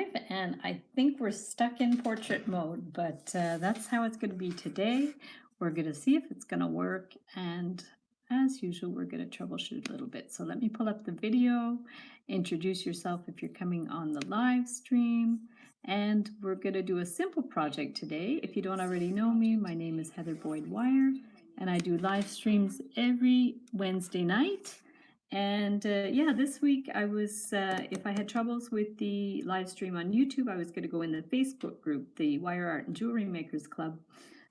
live, and I think we're stuck in portrait mode, but that's how it's going to be today. We're going to see if it's going to work, and as usual, we're going to troubleshoot a little bit. So let me pull up the video, introduce yourself if you're coming on the live stream, and we're going to do a simple project today. If you don't already know me, my name is Heather Boyd Wire, and I do live streams every Wednesday night. And yeah, this week I was, if I had troubles with the live stream on YouTube, I was going to go in the Facebook group, the Wire Art and Jewelry Makers Club.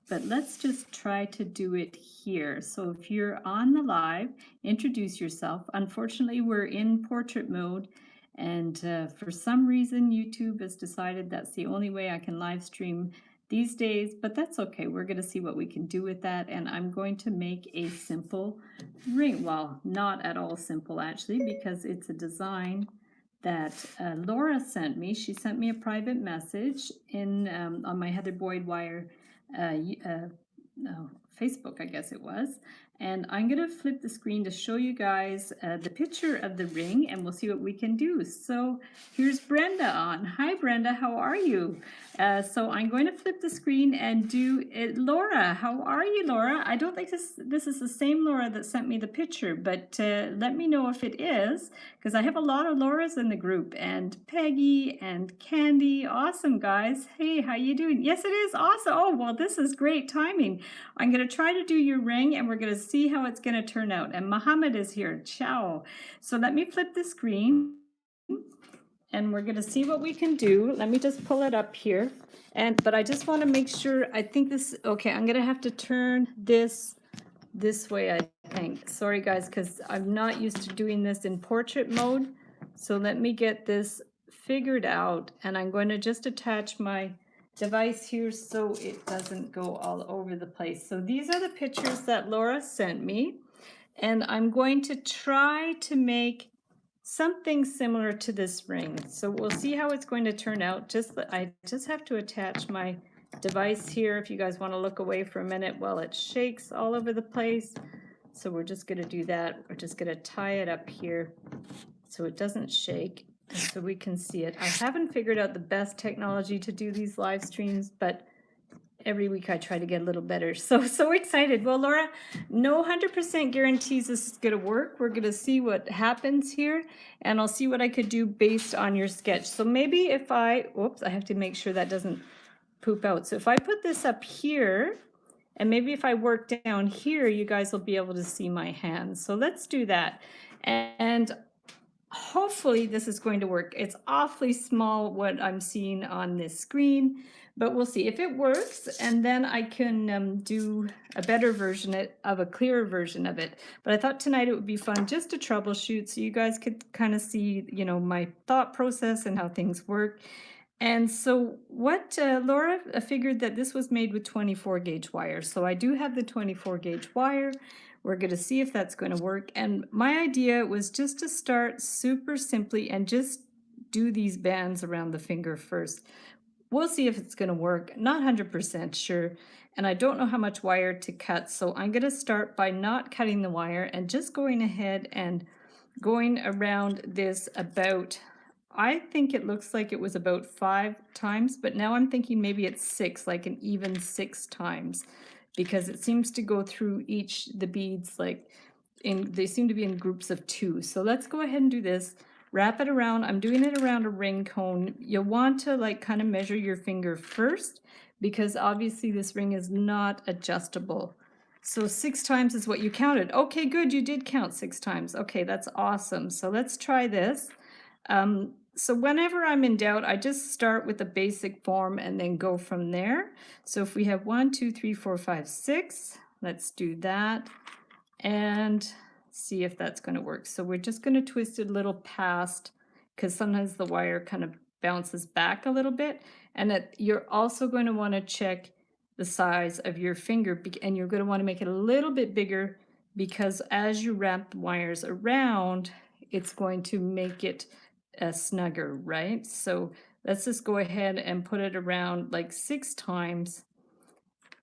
But let's just try to do it here. So if you're on the live, introduce yourself. Unfortunately, we're in portrait mode. And for some reason, YouTube has decided that's the only way I can live stream these days, but that's okay. We're going to see what we can do with that, and I'm going to make a simple ring. Well, not at all simple actually, because it's a design that Laura sent me. She sent me a private message in on my Heather Boyd Wire Facebook, I guess it was. And I'm going to flip the screen to show you guys the picture of the ring, and we'll see what we can do. So here's Brenda on. Hi, Brenda. How are you? So I'm going to flip the screen and do it. Laura, how are you, Laura? I don't think this is the same Laura that sent me the picture, but let me know if it is, because I have a lot of Lauras in the group, and Peggy and Candy. Awesome, guys. Hey, how you doing? Yes, it is. Awesome. Oh, well, this is great timing. I'm going to try to do your ring, and we're going to see how it's going to turn out. And Muhammad is here. Ciao. So let me flip the screen, and we're going to see what we can do. Let me just pull it up here. But I just want to make sure, I think this, okay, I'm going to have to turn this way, I think. Sorry, guys, because I'm not used to doing this in portrait mode. So let me get this figured out, and I'm going to just attach my device here so it doesn't go all over the place. So these are the pictures that Laura sent me, and I'm going to try to make something similar to this ring. So we'll see how it's going to turn out. I just have to attach my device here if you guys want to look away for a minute while it shakes all over the place. So we're just going to do that. We're just going to tie it up here so it doesn't shake, so we can see it. I haven't figured out the best technology to do these live streams, but every week I try to get a little better. So excited. Well, Laura, no 100% guarantees this is going to work. We're going to see what happens here, and I'll see what I could do based on your sketch. So maybe if I have to make sure that doesn't poop out. So if I put this up here, and maybe if I work down here, you guys will be able to see my hands. So let's do that. And hopefully this is going to work. It's awfully small what I'm seeing on this screen, but we'll see if it works, and then I can do a better version of a clearer version of it. But I thought tonight it would be fun just to troubleshoot so you guys could kind of see, you know, my thought process and how things work. And so what Laura figured that this was made with 24 gauge wire. So I do have the 24 gauge wire. We're going to see if that's going to work. And my idea was just to start super simply and just do these bands around the finger first. We'll see if it's going to work. Not 100% sure. And I don't know how much wire to cut. So I'm going to start by not cutting the wire and just going ahead and going around this about, I think it looks like it was about 5 times, but now I'm thinking maybe it's 6, like an even 6 times, because it seems to go through the beads, like they seem to be in groups of 2. So let's go ahead and do this. Wrap it around. I'm doing it around a ring cone. You'll want to like kind of measure your finger first, because obviously this ring is not adjustable. So 6 times is what you counted. Okay, good. You did count 6 times. Okay, that's awesome. So let's try this. So whenever I'm in doubt, I just start with the basic form and then go from there. So if we have 1, 2, 3, 4, 5, 6, let's do that and see if that's going to work. So we're just going to twist it a little past, because sometimes the wire kind of bounces back a little bit. And you're also going to want to check the size of your finger, and you're going to want to make it a little bit bigger, because as you wrap the wires around, it's going to make it snugger, right? So let's just go ahead and put it around like 6 times.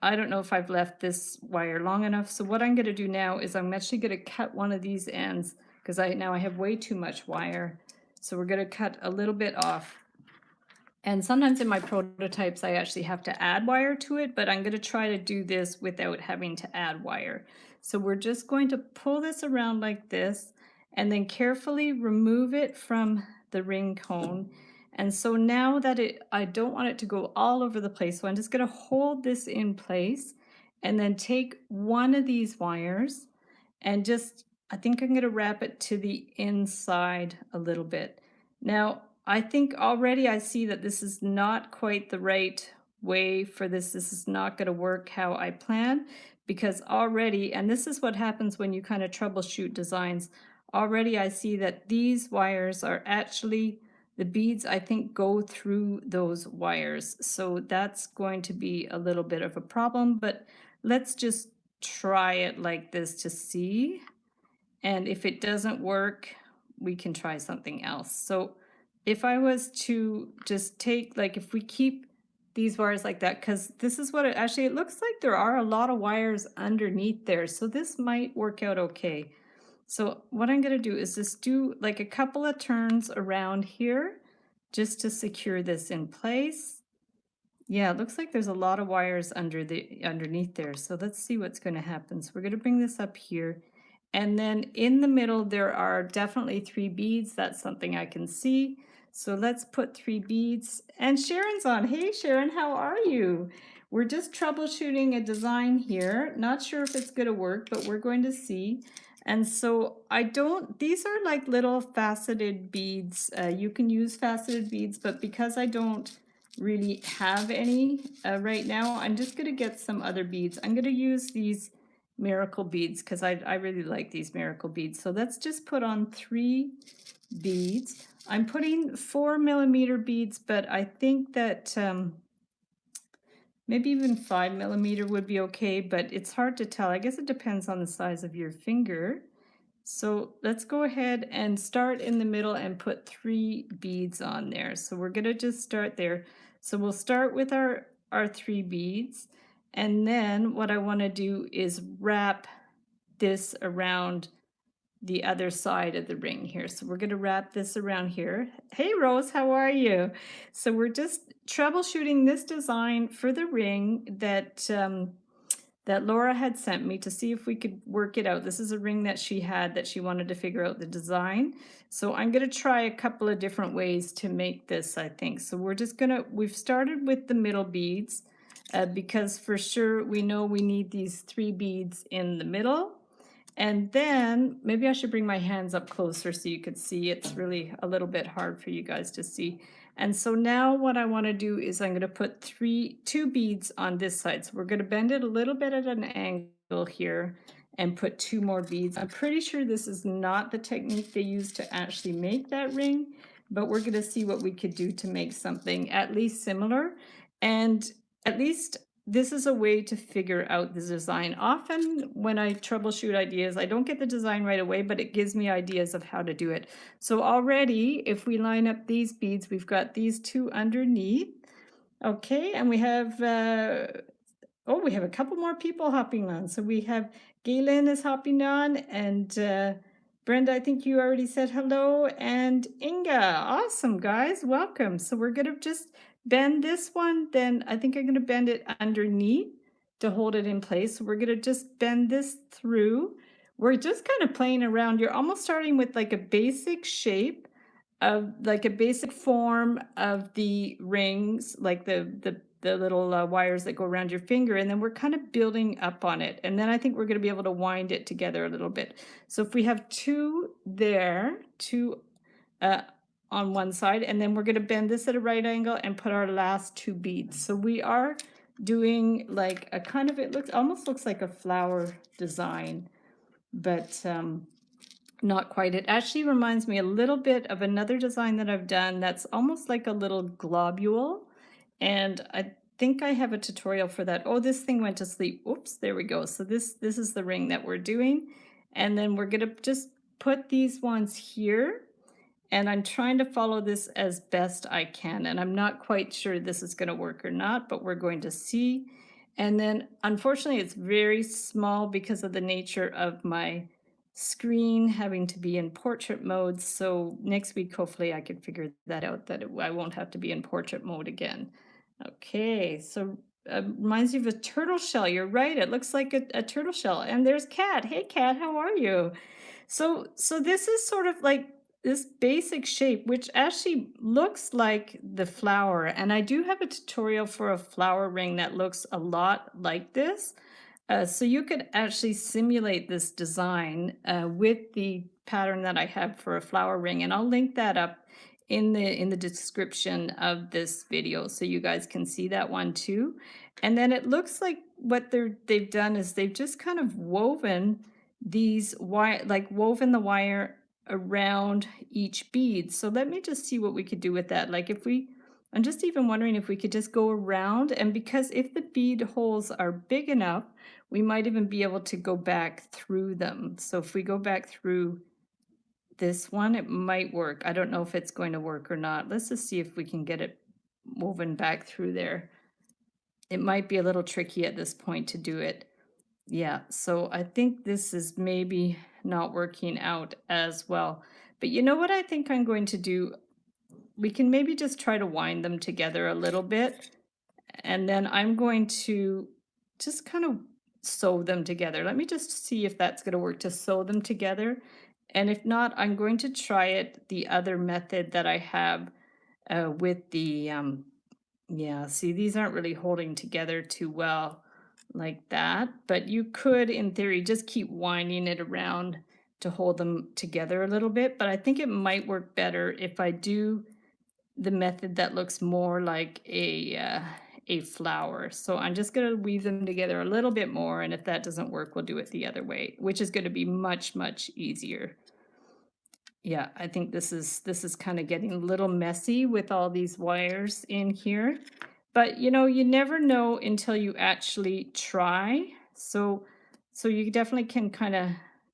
I don't know if I've left this wire long enough. So what I'm going to do now is I'm actually going to cut one of these ends, because now I have way too much wire. So we're going to cut a little bit off. And sometimes in my prototypes, I actually have to add wire to it, but I'm going to try to do this without having to add wire. So we're just going to pull this around like this and then carefully remove it from the ring cone. And so now that I don't want it to go all over the place, so I'm just going to hold this in place and then take one of these wires and just, I think I'm going to wrap it to the inside a little bit. Now, I think already I see that this is not quite the right way for this. This is not going to work how I plan because already, and this is what happens when you kind of troubleshoot designs, already I see that these wires are actually, the beads I think go through those wires. So that's going to be a little bit of a problem, but let's just try it like this to see. And if it doesn't work, we can try something else. So if I was to just take, like if we keep these wires like that, because this is what it actually, it looks like there are a lot of wires underneath there. So this might work out okay. So what I'm going to do is just do like a couple of turns around here just to secure this in place. Yeah, it looks like there's a lot of wires underneath there. So let's see what's going to happen. So we're going to bring this up here. And then in the middle, there are definitely 3 beads. That's something I can see. So let's put 3 beads. And Sharon's on. Hey, Sharon, how are you? We're just troubleshooting a design here. Not sure if it's going to work, but we're going to see. And so these are like little faceted beads. You can use faceted beads, but because I don't really have any right now, I'm just going to get some other beads. I'm going to use these miracle beads because I really like these miracle beads. So let's just put on 3 beads. I'm putting 4mm beads, but I think that maybe even 5mm would be okay, but it's hard to tell. I guess it depends on the size of your finger. So let's go ahead and start in the middle and put 3 beads on there. So we're going to just start there. So we'll start with our 3 beads. And then what I want to do is wrap this around the other side of the ring here. So we're going to wrap this around here. Hey Rose, how are you? So we're just troubleshooting this design for the ring that that Laura had sent me to see if we could work it out. This is a ring that she had that she wanted to figure out the design. So I'm going to try a couple of different ways to make this, I think. So we're just going to, we've started with the middle beads because for sure we know we need these 3 beads in the middle. And then maybe I should bring my hands up closer so you could see. It's really a little bit hard for you guys to see. And so now what I want to do is I'm going to put 2 beads on this side. So we're going to bend it a little bit at an angle here and put 2 more beads. I'm pretty sure this is not the technique they use to actually make that ring, but we're going to see what we could do to make something at least similar. And at least this is a way to figure out the design. Often when I troubleshoot ideas, I don't get the design right away, but it gives me ideas of how to do it. So already, if we line up these beads, we've got these 2 underneath. Okay, and we have we have a couple more people hopping on. So we have Galen is hopping on, and Brenda, I think you already said hello, and Inga. Awesome, guys, welcome. So we're gonna just bend this one, then I think I'm gonna bend it underneath to hold it in place. So we're gonna just bend this through. We're just kind of playing around. You're almost starting with like a basic shape of like a basic form of the rings, like the little wires that go around your finger, and then we're kind of building up on it. And then I think we're going to be able to wind it together a little bit. So if we have 2 there, 2 on one side, and then we're going to bend this at a right angle and put our last 2 beads. So we are doing like a kind of, almost looks like a flower design, but not quite. It actually reminds me a little bit of another design that I've done that's almost like a little globule. And I think I have a tutorial for that. Oh, this thing went to sleep. Oops, there we go. So this is the ring that we're doing. And then we're going to just put these ones here. And I'm trying to follow this as best I can. And I'm not quite sure this is going to work or not, but we're going to see. And then unfortunately, it's very small because of the nature of my screen having to be in portrait mode. So next week, hopefully I can figure that out, that I won't have to be in portrait mode again. Okay, so reminds you of a turtle shell. You're right. It looks like a turtle shell. And there's Kat. Hey, Kat, how are you? So this is sort of like this basic shape, which actually looks like the flower. And I do have a tutorial for a flower ring that looks a lot like this. So you could actually simulate this design with the pattern that I have for a flower ring, and I'll link that up in the description of this video so you guys can see that one too. And then it looks like what they've done is they've just kind of woven these wire, like woven the wire around each bead. So let me just see what we could do with that. Like if we, I'm just even wondering if we could just go around, and because if the bead holes are big enough, we might even be able to go back through them. So if we go back through this one, it might work. I don't know if it's going to work or not. Let's just see if we can get it woven back through there. It might be a little tricky at this point to do it. Yeah, so I think this is maybe not working out as well. But you know what I think I'm going to do? We can maybe just try to wind them together a little bit. And then I'm going to just kind of sew them together. Let me just see if that's going to work to sew them together. And if not, I'm going to try it the other method that I have with the, yeah, see, these aren't really holding together too well like that. But you could, in theory, just keep winding it around to hold them together a little bit. But I think it might work better if I do the method that looks more like a flower. So I'm just going to weave them together a little bit more, and if that doesn't work, we'll do it the other way, which is going to be much, much easier. Yeah, I think this is kind of getting a little messy with all these wires in here. But you know, you never know until you actually try. So you definitely can kind of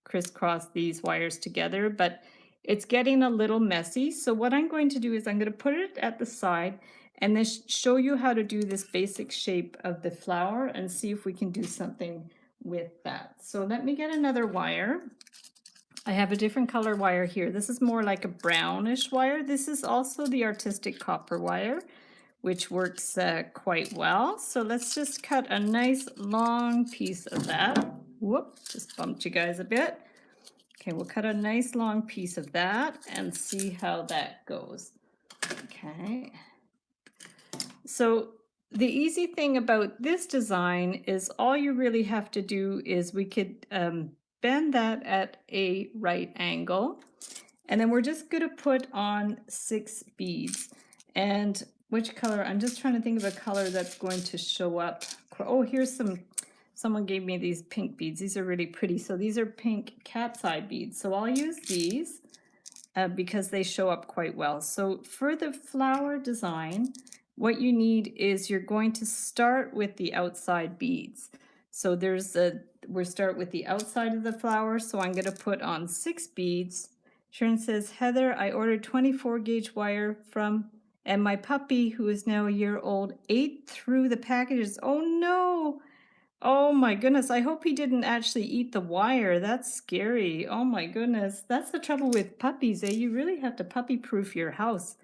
crisscross these wires together, but it's getting a little messy. So what I'm going to do is I'm going to put it at the side and then show you how to do this basic shape of the flower and see if we can do something with that. So let me get another wire. I have a different color wire here. This is more like a brownish wire. This is also the artistic copper wire, which works quite well. So let's just cut a nice long piece of that. Whoop, just bumped you guys a bit. Okay, we'll cut a nice long piece of that and see how that goes. Okay. So the easy thing about this design is all you really have to do is we could bend that at a right angle. And then we're just going to put on 6 beads. And which color? I'm just trying to think of a color that's going to show up. Oh, here's someone gave me these pink beads. These are really pretty. So these are pink cat's eye beads. So I'll use these because they show up quite well. So for the flower design, what you need is you're going to start with the outside beads. So we'll start with the outside of the flower. So I'm going to put on 6 beads. Sharon says, Heather, I ordered 24 gauge wire from, and my puppy, who is now a year old, ate through the packages. Oh no! Oh my goodness, I hope he didn't actually eat the wire. That's scary. Oh my goodness. That's the trouble with puppies, eh? You really have to puppy-proof your house.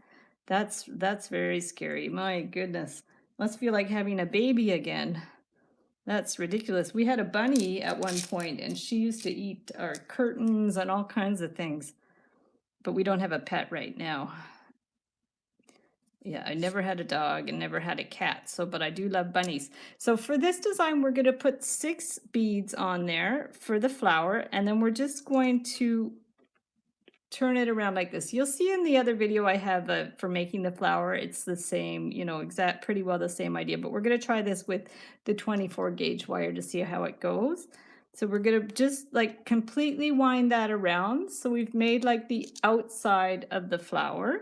That's very scary. My goodness. Must feel like having a baby again. That's ridiculous. We had a bunny at one point, and she used to eat our curtains and all kinds of things. But we don't have a pet right now. Yeah, I never had a dog and never had a cat, but I do love bunnies. So for this design, we're going to put 6 beads on there for the flower, and then we're just going to turn it around like this. You'll see in the other video I have for making the flower, it's the same, you know, pretty well the same idea, but we're going to try this with the 24 gauge wire to see how it goes. So we're going to just like completely wind that around. So we've made like the outside of the flower.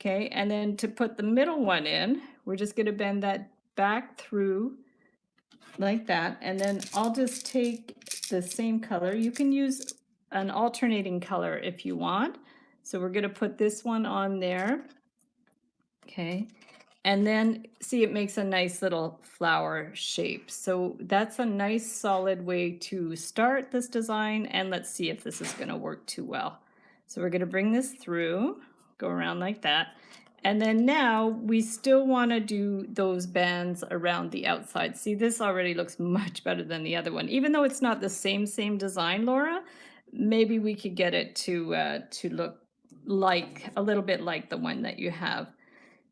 Okay, and then to put the middle one in, we're just going to bend that back through like that. And then I'll just take the same color. You can use an alternating color if you want. So we're going to put this one on there. Okay, And then see, it makes a nice little flower shape. So that's a nice solid way to start this design. And let's see if this is going to work too well. So we're going to bring this through, go around like that. And then now we still want to do those bands around the outside. See, this already looks much better than the other one. Even though it's not the same design, Laura, maybe we could get it to look like a little bit like the one that you have.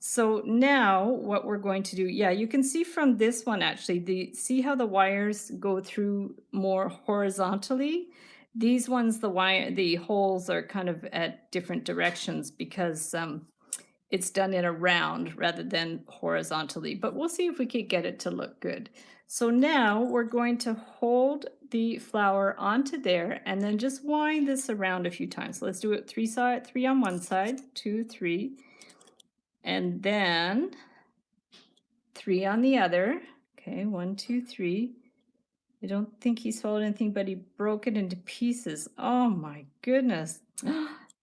So now what we're going to do, yeah, you can see from this one actually, see how the wires go through more horizontally? These ones, the holes are kind of at different directions because it's done in a round rather than horizontally, but we'll see if we can get it to look good. So now we're going to hold the flower onto there and then just wind this around a few times. So let's do it three on one side, 2, 3. And then 3 on the other. Okay, 1, 2, 3. I don't think he swallowed anything, but he broke it into pieces. Oh my goodness.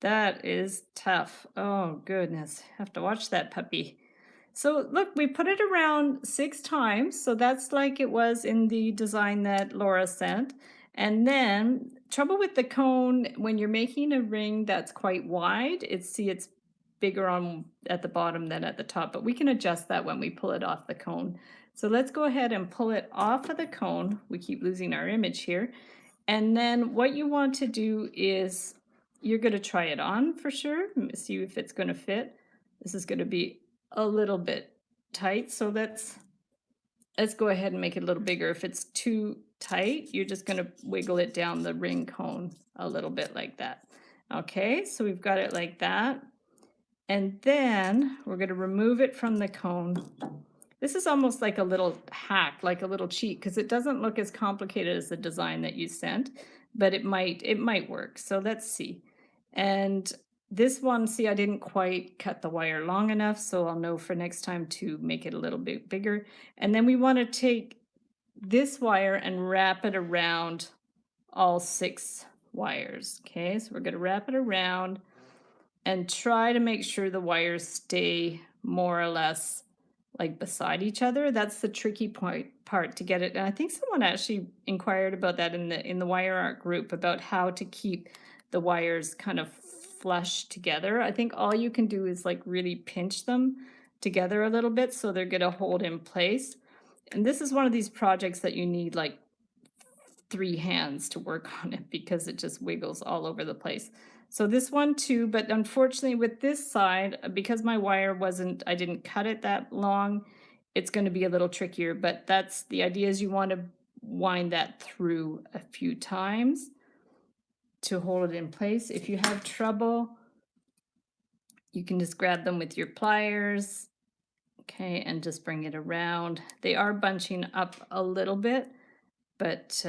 That is tough. Oh goodness. Have to watch that puppy. So look, we put it around 6 times. So that's like it was in the design that Laura sent. And then trouble with the cone, when you're making a ring that's quite wide, it's bigger on at the bottom than at the top, but we can adjust that when we pull it off the cone. So let's go ahead and pull it off of the cone. We keep losing our image here. And then what you want to do is you're going to try it on for sure, see if it's going to fit. This is going to be a little bit tight, so let's go ahead and make it a little bigger. If it's too tight, you're just going to wiggle it down the ring cone a little bit like that. Okay, so we've got it like that. And then we're going to remove it from the cone. This is almost like a little hack, like a little cheat, because it doesn't look as complicated as the design that you sent, but it might work. So let's see. And this one, see, I didn't quite cut the wire long enough, so I'll know for next time to make it a little bit bigger. And then we want to take this wire and wrap it around all 6 wires. Okay, so we're going to wrap it around and try to make sure the wires stay more or less like beside each other. That's the tricky part to get it. And I think someone actually inquired about that in the wire art group, about how to keep the wires kind of flush together. I think all you can do is like really pinch them together a little bit so they're going to hold in place. And this is one of these projects that you need like 3 hands to work on it because it just wiggles all over the place. So this one too, but unfortunately with this side, because my wire I didn't cut it that long, it's going to be a little trickier, but that's the idea, is you want to wind that through a few times to hold it in place. If you have trouble, you can just grab them with your pliers, okay, and just bring it around. They are bunching up a little bit, but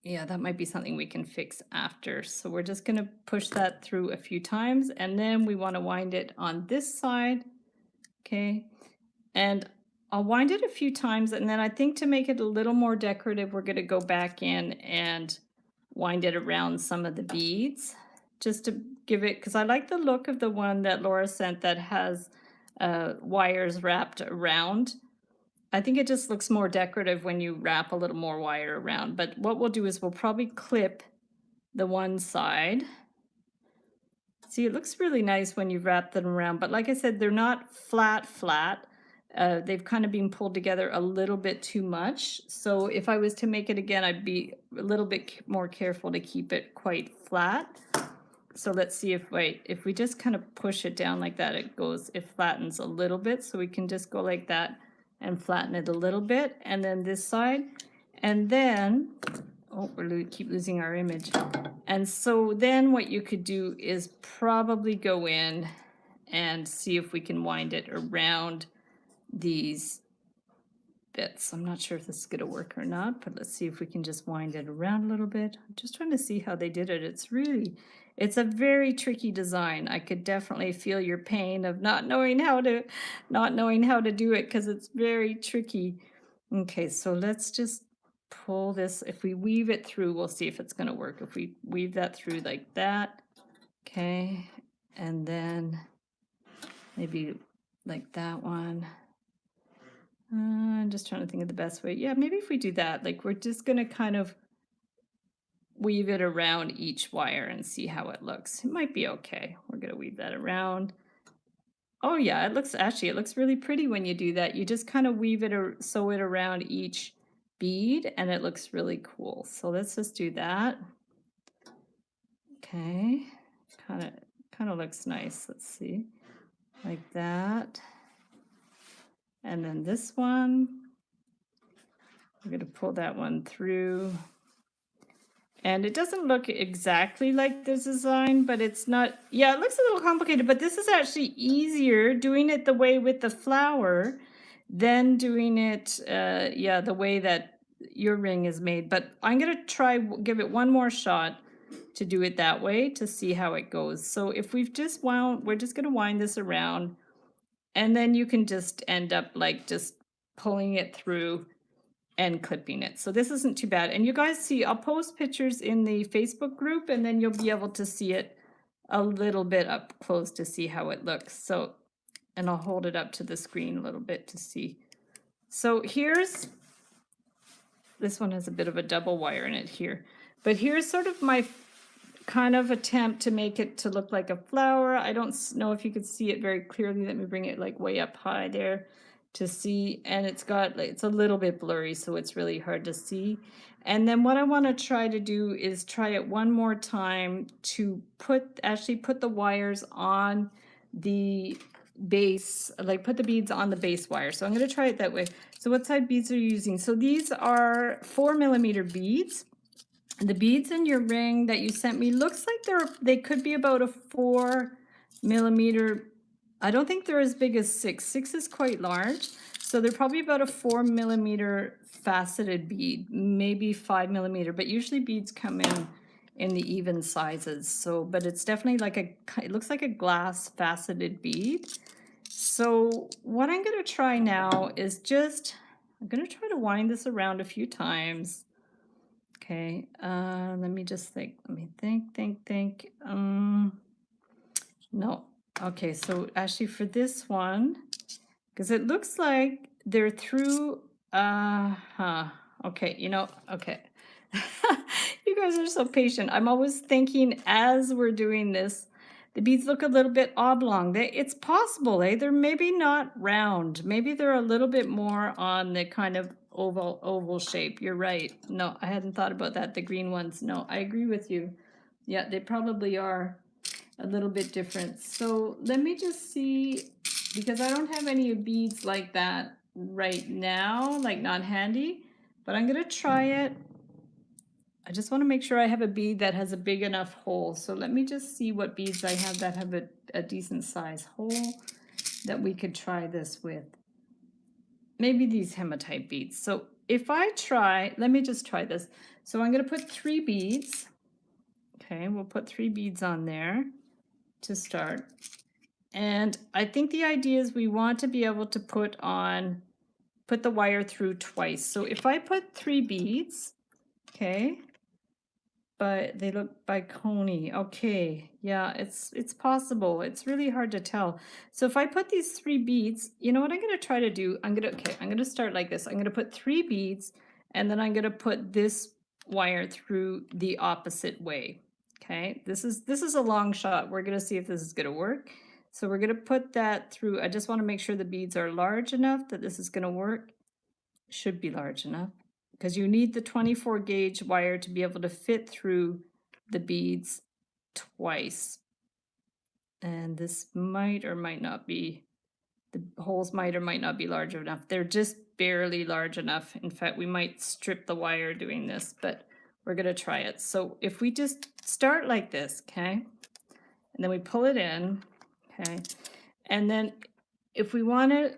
yeah, that might be something we can fix after. So we're just going to push that through a few times, and then we want to wind it on this side. Okay, and I'll wind it a few times, and then I think to make it a little more decorative, we're going to go back in and wind it around some of the beads, just to give it, because I like the look of the one that Laura sent that has wires wrapped around. I think it just looks more decorative when you wrap a little more wire around. But what we'll do is we'll probably clip the one side. See, it looks really nice when you wrap them around, but like I said, they're not flat. They've kind of been pulled together a little bit too much. So if I was to make it again, I'd be a little bit more careful to keep it quite flat. So let's see if we just kind of push it down like that, it flattens a little bit. So we can just go like that and flatten it a little bit. And then this side, and then, oh, we keep losing our image. And so then what you could do is probably go in and see if we can wind it around these bits. I'm not sure if this is going to work or not, but let's see if we can just wind it around a little bit. I'm just trying to see how they did it. It's a very tricky design. I could definitely feel your pain of not knowing how to do it, because it's very tricky. Okay, so let's just pull this. If we weave it through, we'll see if it's going to work. If we weave that through like that, okay, and then maybe like that one. I'm just trying to think of the best way. Yeah, maybe if we do that, like we're just going to kind of weave it around each wire and see how it looks. It might be okay. We're going to weave that around. Oh yeah, it looks really pretty when you do that. You just kind of weave it or sew it around each bead and it looks really cool. So let's just do that. Okay. Kind of looks nice. Let's see. Like that. And then this one, we're going to pull that one through. And it doesn't look exactly like this design, but it's not, yeah, it looks a little complicated, but this is actually easier doing it the way with the flower than doing it, yeah, the way that your ring is made. But I'm going to try, give it one more shot to do it that way to see how it goes. So if we've just wound, we're just going to wind this around and then you can just end up like just pulling it through and clipping it. So this isn't too bad. And you guys see, I'll post pictures in the Facebook group and then you'll be able to see it a little bit up close to see how it looks. So, and I'll hold it up to the screen a little bit to see. So here's, this one has a bit of a double wire in it here, but here's sort of my kind of attempt to make it to look like a flower. I don't know if you could see it very clearly. Let me bring it like way up high there to see. And it's got, it's a little bit blurry, so it's really hard to see. And then what I want to try to do is try it one more time to actually put the wires on the base, like put the beads on the base wire. So I'm going to try it that way. So what side beads are you using? So these are 4mm beads. The beads in your ring that you sent me looks like they could be about a 4mm. I don't think they're as big as 6. 6 is quite large. So they're probably about a 4mm faceted bead, maybe 5mm, but usually beads come in the even sizes. So, but it's definitely like it looks like a glass faceted bead. So what I'm going to try now is I'm going to try to wind this around a few times. Okay, let me just think. Let me think. No. Okay, so actually for this one, because it looks like they're through, okay, okay. You guys are so patient. I'm always thinking as we're doing this, the beads look a little bit oblong. It's possible, they're maybe not round. Maybe they're a little bit more on the kind of oval shape. You're right. No, I hadn't thought about that. The green ones. No, I agree with you. Yeah, they probably are a little bit different. So let me just see, because I don't have any beads like that right now, like not handy, but I'm going to try it. I just want to make sure I have a bead that has a big enough hole. So let me just see what beads I have that have a decent size hole that we could try this with. Maybe these hematite beads. So if I try, let me just try this. So I'm going to put 3 beads. Okay, we'll put 3 beads on there to start. And I think the idea is we want to be able to put the wire through twice. So if I put 3 beads, okay, but they look bicony. Okay, yeah, it's possible. It's really hard to tell. So if I put these 3 beads, you know what I'm going to try to do? I'm going to start like this. I'm going to put 3 beads and then I'm going to put this wire through the opposite way. Okay, this is a long shot. We're going to see if this is going to work. So we're going to put that through. I just want to make sure the beads are large enough that this is going to work. Should be large enough, because you need the 24 gauge wire to be able to fit through the beads twice. And this might or might not be, the holes might or might not be large enough. They're just barely large enough. In fact, we might strip the wire doing this, but we're going to try it. So if we just start like this, okay, and then we pull it in, okay, and then if we want to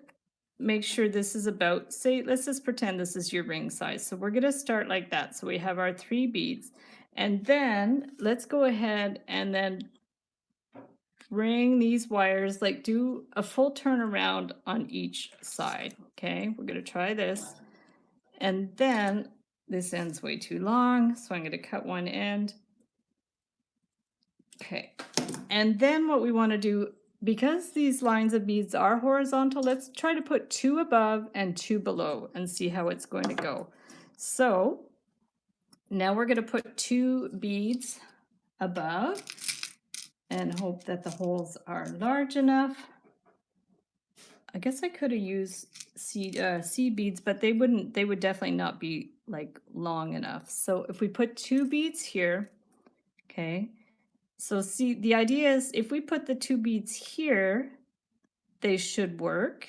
make sure this is about, say, let's just pretend this is your ring size. So we're going to start like that. So we have our 3 beads, and then let's go ahead and then bring these wires, like do a full turnaround on each side. Okay, we're going to try this. And then this end's way too long, so I'm going to cut one end. Okay, and then what we want to do, because these lines of beads are horizontal, let's try to put 2 above and 2 below and see how it's going to go. So now we're going to put 2 beads above and hope that the holes are large enough. I guess I could have used seed beads, but they would definitely not be like long enough. So if we put 2 beads here, okay, so see, the idea is if we put the 2 beads here, they should work,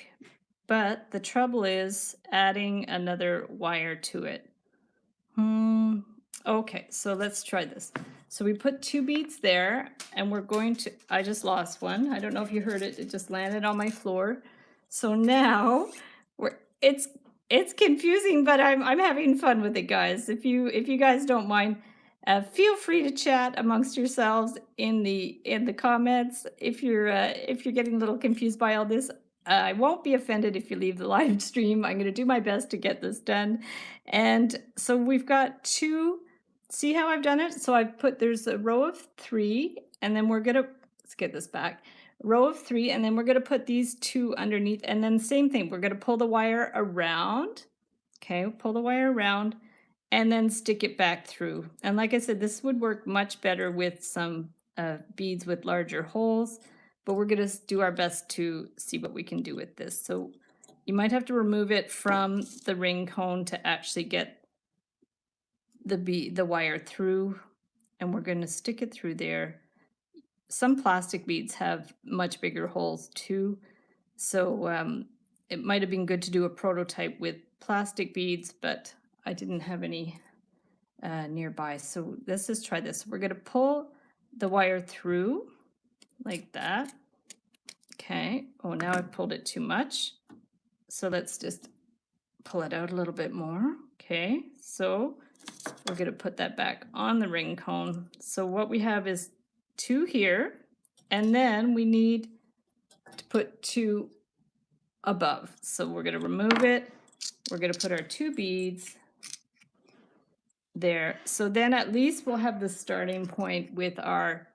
but the trouble is adding another wire to it. Okay, so let's try this. So we put 2 beads there, and we're going to, I just lost one. I don't know if you heard it, it just landed on my floor. So now it's confusing, but I'm having fun with it, guys. If you guys don't mind, feel free to chat amongst yourselves in the comments if you're getting a little confused by all this. I won't be offended if you leave the live stream. I'm going to do my best to get this done. And so we've got 2. See how I've done it? So I've put, there's a row of 3, and then we're going to, let's get this back. Row of 3, and then we're going to put these 2 underneath, and then same thing, we're going to pull the wire around. Okay, pull the wire around and then stick it back through. And like I said, this would work much better with some beads with larger holes, but we're going to do our best to see what we can do with this. So you might have to remove it from the ring cone to actually get the wire through, and we're going to stick it through there. Some plastic beads have much bigger holes too, so it might have been good to do a prototype with plastic beads, but I didn't have any nearby. So let's just try this. We're going to pull the wire through like that. Okay. Oh, now I've pulled it too much. So let's just pull it out a little bit more. Okay. So we're going to put that back on the ring cone. So what we have is 2 here, and then we need to put 2 above. So we're going to remove it. We're going to put our 2 beads there. So then at least we'll have the starting point with our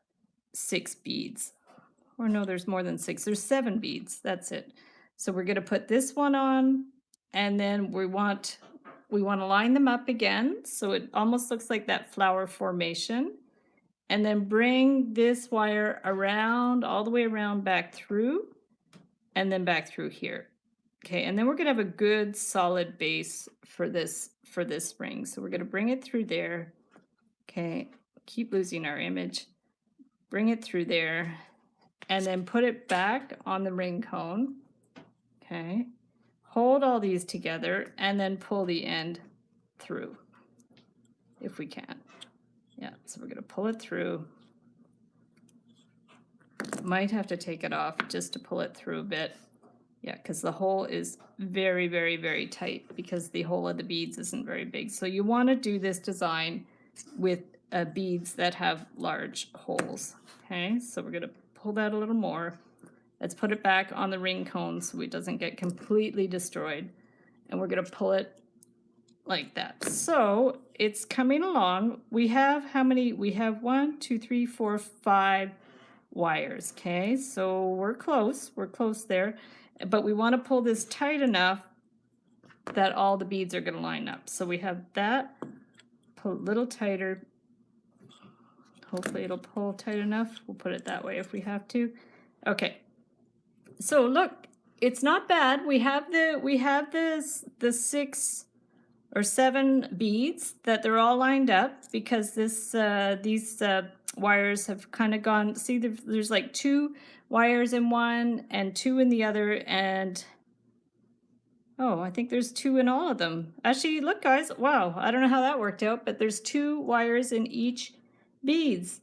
6 beads. Or no, there's more than 6. There's 7 beads. That's it. So we're going to put this one on, and then we want to line them up again so it almost looks like that flower formation, and then bring this wire around, all the way around back through, and then back through here. Okay, and then we're going to have a good solid base for this ring. So we're going to bring it through there. Okay, keep losing our image. Bring it through there, and then put it back on the ring cone. Okay, hold all these together, and then pull the end through if we can. Yeah, so we're going to pull it through. Might have to take it off just to pull it through a bit. Yeah, because the hole is very, very, very tight because the hole of the beads isn't very big. So you want to do this design with beads that have large holes. Okay, so we're going to pull that a little more. Let's put it back on the ring cone so it doesn't get completely destroyed. And we're going to pull it like that. So it's coming along. We have how many? We have 1, 2, 3, 4, 5 wires. Okay, so we're close. We're close there. But we want to pull this tight enough that all the beads are going to line up. So we have that. Pull a little tighter. Hopefully it'll pull tight enough. We'll put it that way if we have to. Okay. So look, it's not bad. We have the 6 or 7 beads that they're all lined up because these wires have kind of gone. See, there's like 2 wires in one and 2 in the other, and oh, I think there's 2 in all of them. Actually, look, guys, wow, I don't know how that worked out, but there's 2 wires in each beads.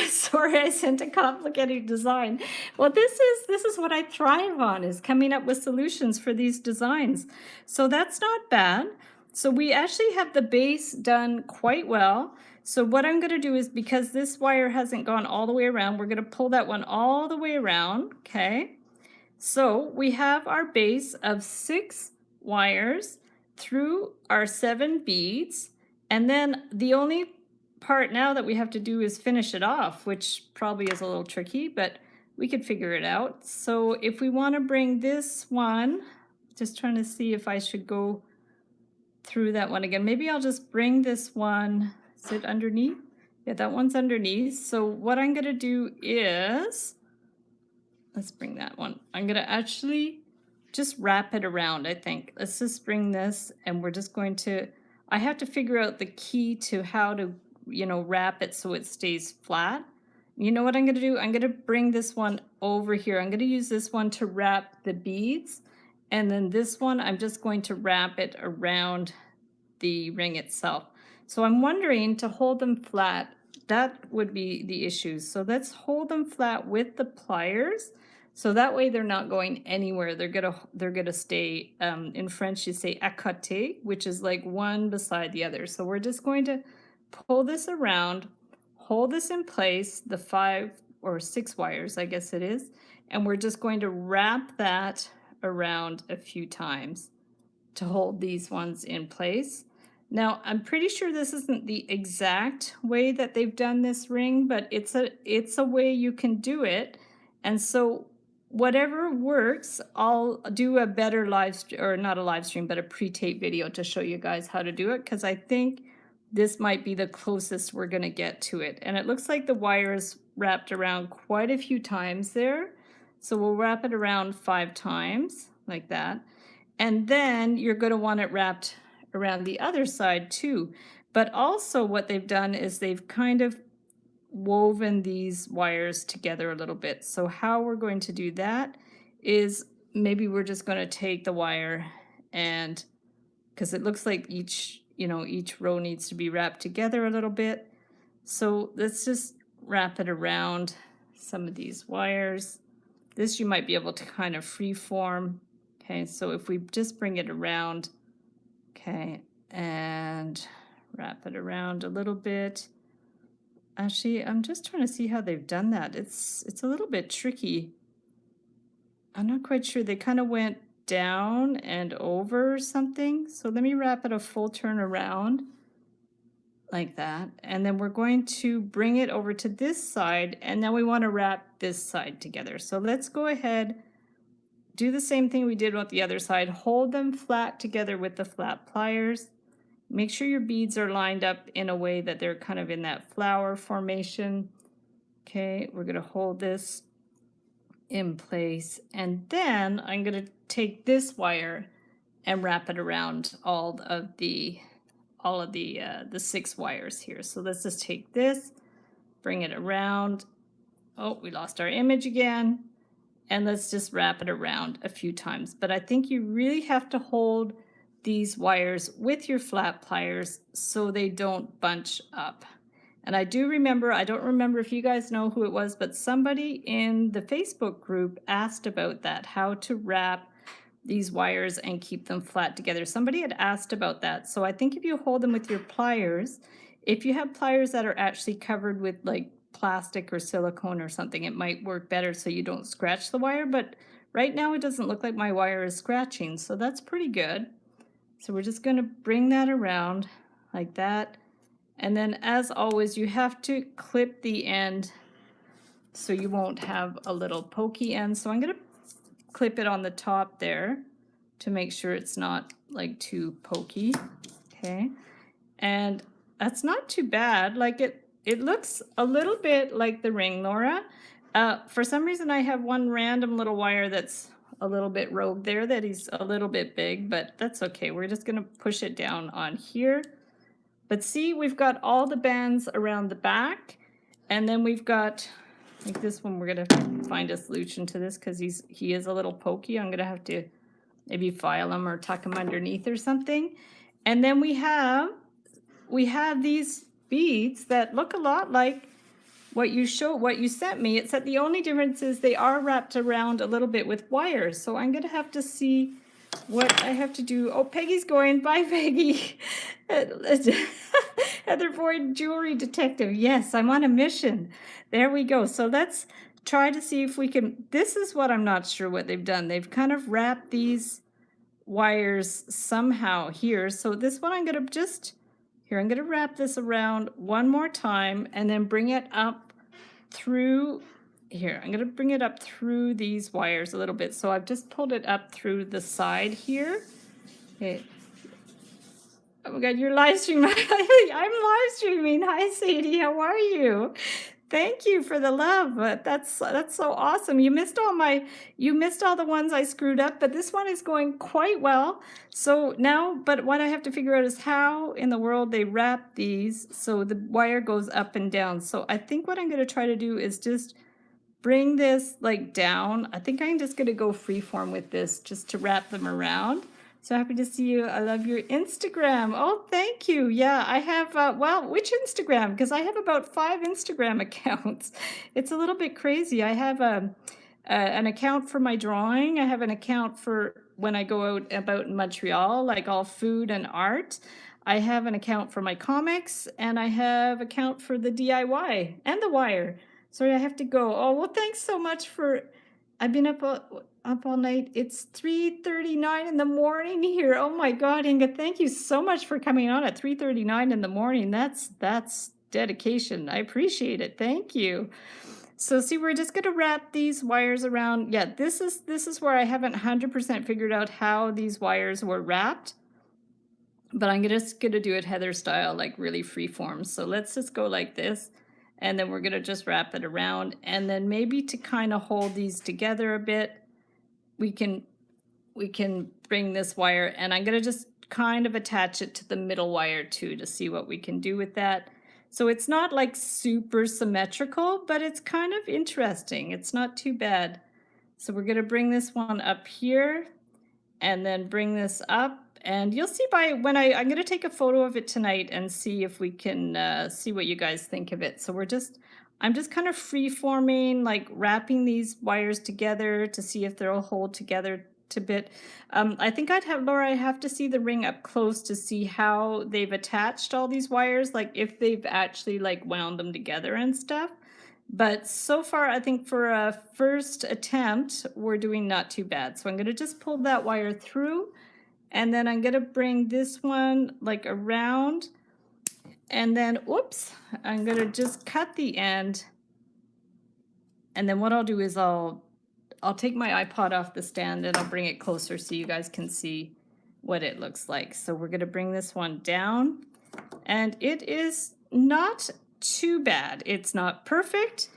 Sorry, I sent a complicated design. Well, this is what I thrive on, is coming up with solutions for these designs. So that's not bad. So we actually have the base done quite well. So what I'm going to do is, because this wire hasn't gone all the way around, we're going to pull that one all the way around, okay? So we have our base of 6 wires through our 7 beads, and then the only part now that we have to do is finish it off, which probably is a little tricky, but we could figure it out. So if we want to bring this one, just trying to see if I should go through that one again. Maybe I'll just bring this one. Is it underneath? Yeah, that one's underneath. So what I'm going to do is, let's bring that one. I'm going to actually just wrap it around, I think. Let's just bring this, and we're just going to, I have to figure out the key to how to, wrap it so it stays flat. You know what I'm going to do? I'm going to bring this one over here. I'm going to use this one to wrap the beads. And then this one, I'm just going to wrap it around the ring itself. So I'm wondering, to hold them flat, that would be the issue. So let's hold them flat with the pliers. So that way they're not going anywhere. They're gonna stay. In French, you say à côté, which is like one beside the other. So we're just going to pull this around, hold this in place, the 5 or 6 wires, I guess it is, and we're just going to wrap that around a few times to hold these ones in place. Now, I'm pretty sure this isn't the exact way that they've done this ring, but it's a way you can do it. And so whatever works, I'll do a better not a live stream, but a pre-tape video to show you guys how to do it, because I think this might be the closest we're going to get to it. And it looks like the wire is wrapped around quite a few times there. So we'll wrap it around 5 times like that. And then you're going to want it wrapped around the other side too. But also what they've done is they've kind of woven these wires together a little bit. So how we're going to do that is, maybe we're just going to take the wire, and because it looks like each row needs to be wrapped together a little bit. So let's just wrap it around some of these wires. This you might be able to kind of free form. Okay, so if we just bring it around, okay, and wrap it around a little bit. Actually, I'm just trying to see how they've done that. It's a little bit tricky. I'm not quite sure. They kind of went down and over or something. So let me wrap it a full turn around like that. And then we're going to bring it over to this side, and then we want to wrap this side together. So let's go ahead, do the same thing we did with the other side. Hold them flat together with the flat pliers. Make sure your beads are lined up in a way that they're kind of in that flower formation. Okay, we're going to hold this in place, and then I'm going to take this wire and wrap it around all of the 6 wires here. So let's just take this, bring it around. Oh, we lost our image again. And let's just wrap it around a few times. But I think you really have to hold these wires with your flat pliers so they don't bunch up. And I don't remember if you guys know who it was, but somebody in the Facebook group asked about that, how to wrap these wires and keep them flat together. Somebody had asked about that. So I think if you hold them with your pliers, if you have pliers that are actually covered with like plastic or silicone or something, it might work better so you don't scratch the wire. But right now it doesn't look like my wire is scratching, so that's pretty good. So we're just going to bring that around like that. And then, as always, you have to clip the end so you won't have a little pokey end. So I'm going to clip it on the top there to make sure it's not like too pokey. Okay. And that's not too bad. Like it looks a little bit like the ring, Laura. For some reason, I have one random little wire that's a little bit rogue there, that is a little bit big, but that's okay. We're just going to push it down on here. But see, we've got all the bands around the back, and then we've got, like this one, we're going to find a solution to this because he is a little pokey. I'm going to have to maybe file him or tuck him underneath or something. And then we have these beads that look a lot like what you sent me. It's that the only difference is they are wrapped around a little bit with wires. So I'm going to have to see what I have to do. Oh, Peggy's going. Bye, Peggy. Heather Boyd, jewelry detective. Yes, I'm on a mission. There we go. So let's try to see if we can. This is what I'm not sure what they've done. They've kind of wrapped these wires somehow here. So this one I'm going to wrap this around one more time and then bring it up through here, I'm going to bring it up through these wires a little bit. So I've just pulled it up through the side here. Okay. Oh my God, you're live streaming. I'm live streaming. Hi, Sadie. How are you? Thank you for the love. That's so awesome. You missed all the ones I screwed up, but this one is going quite well. So now, but what I have to figure out is how in the world they wrap these so the wire goes up and down. So I think what I'm going to try to do is just bring this like down. I think I'm just going to go freeform with this just to wrap them around. So happy to see you. I love your Instagram. Oh, thank you. Yeah, I have, well, which Instagram? Because I have about 5 Instagram accounts. It's a little bit crazy. I have an account for my drawing. I have an account for when I go out about in Montreal, like all food and art. I have an account for my comics, and I have an account for the DIY and the wire. Sorry, I have to go. Oh, well, thanks so much for, I've been up all night. It's 3:39 in the morning here. Oh my God, Inga, thank you so much for coming on at 3:39 in the morning. That's dedication. I appreciate it. Thank you. So see, we're just gonna wrap these wires around. Yeah, this is where I haven't 100% figured out how these wires were wrapped. But I'm just gonna do it Heather style, like really free form. So let's just go like this. And then we're gonna just wrap it around. And then maybe to kind of hold these together a bit, we can bring this wire, and I'm gonna just kind of attach it to the middle wire too to see what we can do with that. So it's not like super symmetrical, but it's kind of interesting. It's not too bad. So we're gonna bring this one up here and then bring this up. And you'll see by when I'm going to take a photo of it tonight and see if we can see what you guys think of it. So I'm just kind of free forming, like wrapping these wires together to see if they'll hold together a bit. I think Laura, I have to see the ring up close to see how they've attached all these wires, like if they've actually like wound them together and stuff. But so far, I think for a first attempt, we're doing not too bad. So I'm going to just pull that wire through. And then I'm going to bring this one like around, and then, oops, I'm going to just cut the end. And then what I'll do is I'll take my iPod off the stand and I'll bring it closer so you guys can see what it looks like. So we're going to bring this one down, and it is not too bad. It's not perfect,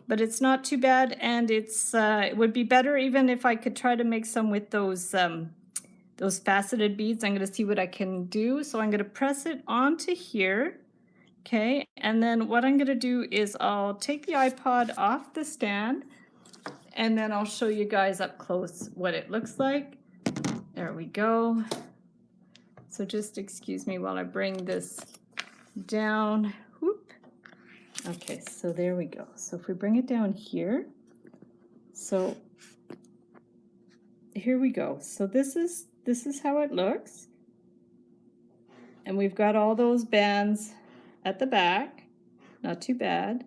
but it's not too bad. And it would be better even if I could try to make some with those faceted beads. I'm going to see what I can do. So I'm going to press it onto here. Okay. And then what I'm going to do is I'll take the iPod off the stand, and then I'll show you guys up close what it looks like. There we go. So just excuse me while I bring this down. Whoop. Okay. So there we go. So if we bring it down here, so here we go. So this is how it looks. And we've got all those bands at the back. Not too bad.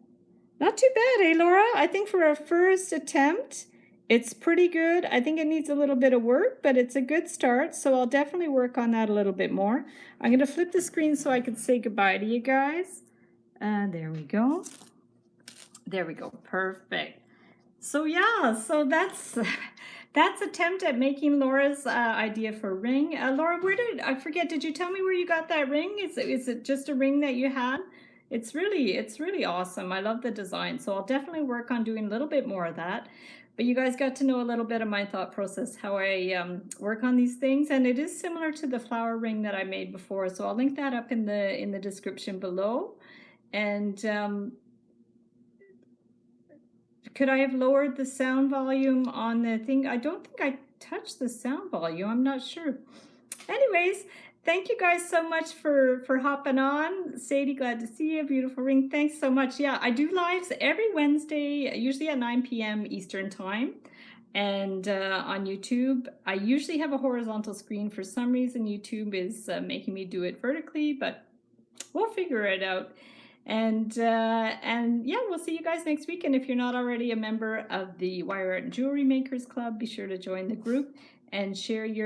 Not too bad, eh, Laura? I think for our first attempt, it's pretty good. I think it needs a little bit of work, but it's a good start. So I'll definitely work on that a little bit more. I'm going to flip the screen so I can say goodbye to you guys. There we go. There we go. Perfect. So yeah, so that's attempt at making Laura's idea for a ring. Laura, I forget, did you tell me where you got that ring? Is it just a ring that you had? It's really awesome. I love the design. So I'll definitely work on doing a little bit more of that. But you guys got to know a little bit of my thought process, how I work on these things. And it is similar to the flower ring that I made before. So I'll link that up in the description below. And could I have lowered the sound volume on the thing? I don't think I touched the sound volume. I'm not sure. Anyways, thank you guys so much for hopping on. Sadie, glad to see you. Beautiful ring. Thanks so much. Yeah, I do lives every Wednesday, usually at 9 p.m. Eastern time. And on YouTube, I usually have a horizontal screen. For some reason, YouTube is making me do it vertically, but we'll figure it out. And yeah, we'll see you guys next week. And if you're not already a member of the Wire Art and Jewelry Makers Club, be sure to join the group and share your